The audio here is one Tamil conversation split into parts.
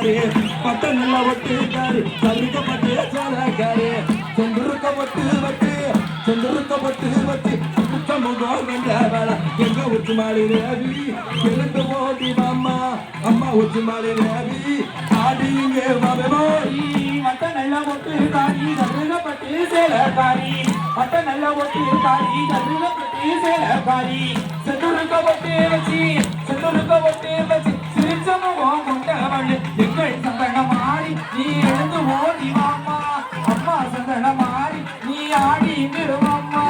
காரி பட்ட நல்ல ஒட்டு காரி சருக்கப்பட்டு சோழக்காரி செந்திருக்கப்பட்டு வட்டு செந்திருக்கப்பட்டு வட்டு முகம் என்ற வேலை எங்க உச்சி மாடி ரவி எழுந்து போட்டி மாமா அம்மா உச்சி மாடி ரவி ஆடிங்க மாமோடி மட்ட நல்ல ஒட்டு காரி சருக்கப்பட்டு சேலக்காரி மட்ட நல்ல ஒட்டு காரி சருக்கப்பட்டு சேலக்காரி செந்திருக்கப்பட்டு வச்சு செந்திருக்கப்பட்டு வச்சு சிரிச்ச முகம் கொண்டவள் எங்கள் சந்தன மாறி நீ எழுந்து ஓடி மாமா அம்மா சந்தன மாறி நீ ஆடி மாமா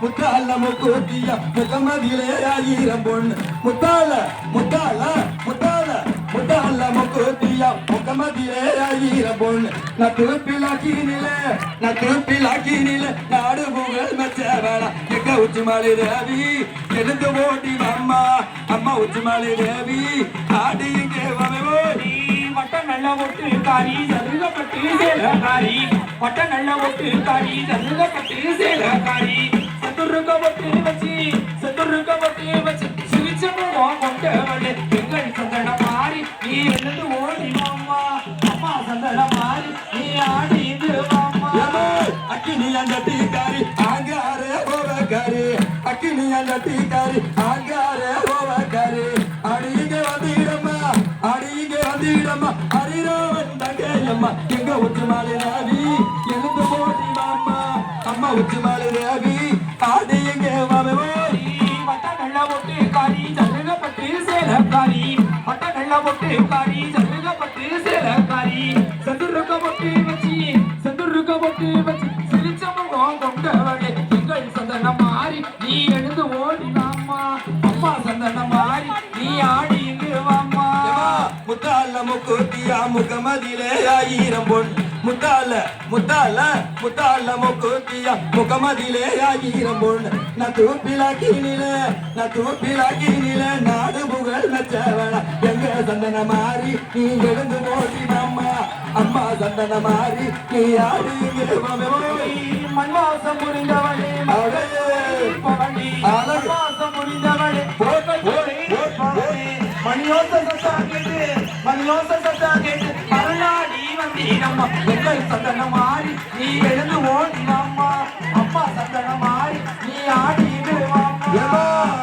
முத்தால முக்கூட்டிய முகமதிலே ஆயிரம் பொண்ணு முத்தால முத்தால முத்தால முத்தால முக்கூட்டிய முகமதிலே ஆயிரம் பொண்ணு நான் திருப்பிலாக்கி நில நாடு புகழ் மெச்ச வேணா எங்க உச்சி மாலை தேவி எழுந்து ஓடி அம்மா அம்மா உச்சி மாலை தேவி ஆடி இங்கே வமோடி மட்ட நல்ல ஒட்டு காரி சருகப்பட்டு சேலக்காரி மட்ட நல்ல ஒட்டு காரி சருகப்பட்டு சேலக்காரி சத்துருக்கப்பட்டு வச்சு சிரிச்ச முகம் கொண்டவளே எங்கள் சந்தன மாறி நீ எழுந்து ஓடி மாமா அம்மா சந்தன மாறி நீ ஆடி மாமா அக்கினி அந்த டீக்காரி ஆங்காரே கோவக்காரி அக்கினி அந்த டீக்காரி ஆங்காரே கோவக்காரி அடிங்க வந்திடம்மா ஹரிராமன் தங்கையம்மா எங்க உச்சி மாலை ராவி எழுந்து போட்டி மாமா அம்மா உச்சி மாலை ராவி ஆடி எங்க மாமோடி மட்ட நல்ல ஒட்டு காரி சருகப்பட்டு சேலக்காரி மட்ட நல்ல ஒட்டு காரி சருகப்பட்டு சேலக்காரி செந்துருக்கப்பட்டு வச்சு சிரிச்ச முகம் கொண்டவளே எங்கள் சந்தன மாறி நீ எழுந்து ஓடி மாமா அம்மா சந்தன மாறி நீ ஆடி மாமா முத்தால முக்கூட்டியா முகமதிலே ஆயிரம் பொன் முத்தால முத்தால முத்தால முக்கூட்டியா முகமதிலே ஆயிரம் பொன் நான் தூப்பிலாக்கி நில நாடு புகழ் நச்சவன எங்க சந்தன மாறி நீ எழுந்து போட்டி மாமா அம்மா சந்தன மாறி நீ ஆடி மண்வாசம் புரிந்தவளே மண்வாசம் புரிந்தவளே மணியோச சத்தா கேட்டு மறுநாடி வந்தீரம்மா எங்கள் சந்தன மாறி நீ எழுந்து ஓடி மாமா அம்மா சந்தன மாறி நீ ஆடி மாமா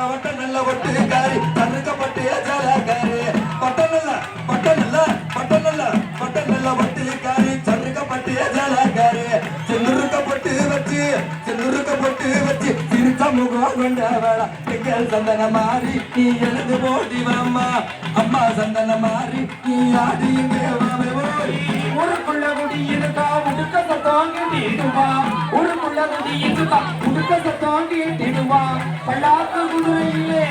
வட்ட நல்ல ஒட்டு காரி தருக்கப்பட்டு ஜலக்காரி பட்ட நல்ல ஒட்டு காரி சருக்கப்பட்டு ஜலக்காரி சென்றுக்கப்பட்டு வச்சு சிரித்த முகம் கொண்ட வேளா எங்கள் சந்தன மாறி நீ எழுந்து போடி மாமா அம்மா சந்தன மாறி நீ ஆடி இங்கே ஊருக்குள்ள குடி இருக்கா உடுக்க சத்தம் கேட்டிடுவா ஊருக்குள்ள குடி இருக்கா உடுக்க சத்தம் கேட்டிடுவா பல்லாக்கு குதிரையிலே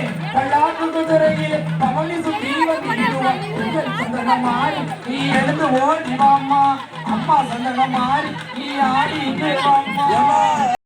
பவனி சுத்தி வந்திடுவா எங்கள் சந்தன மாறி நீ எழுந்து ஓடி மாமா அம்மா சந்தன மாறி நீ ஆடி மாமா